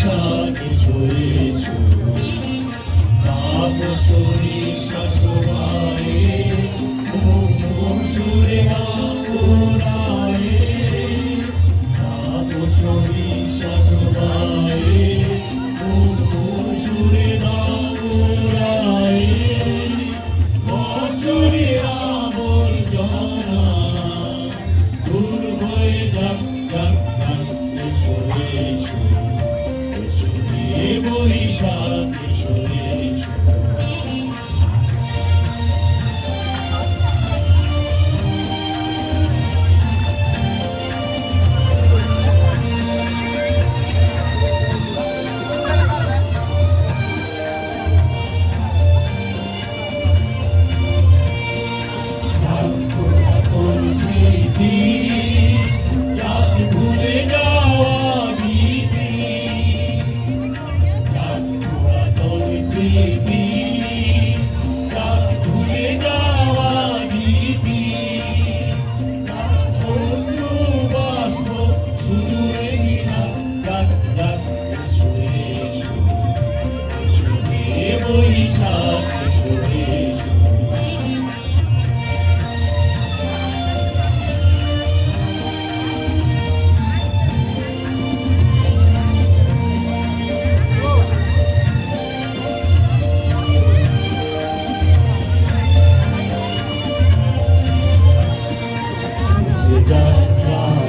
বৈশাখ চলেছ তাপসী শাসবায়ে সুরে ওরায়ে তাপসী শাসবায়ে সুরে ওরায়ে বর্ষরে আবর্জনা দূর হয়ে যাক যাক যাক এসো এসো এসো হে বৈশাখ এসো এসো স্মৃতি যাক ভুলে যাওয়া ভীতি যাক পুরাতন স্মৃতি যাক ভুলে যাওয়া ভীতি যাক অশ্রু বাষ্প শুধু রেঙিনা যাক যাক এসো এসো এসো হে বৈশাখ এসো এসো যাত্রা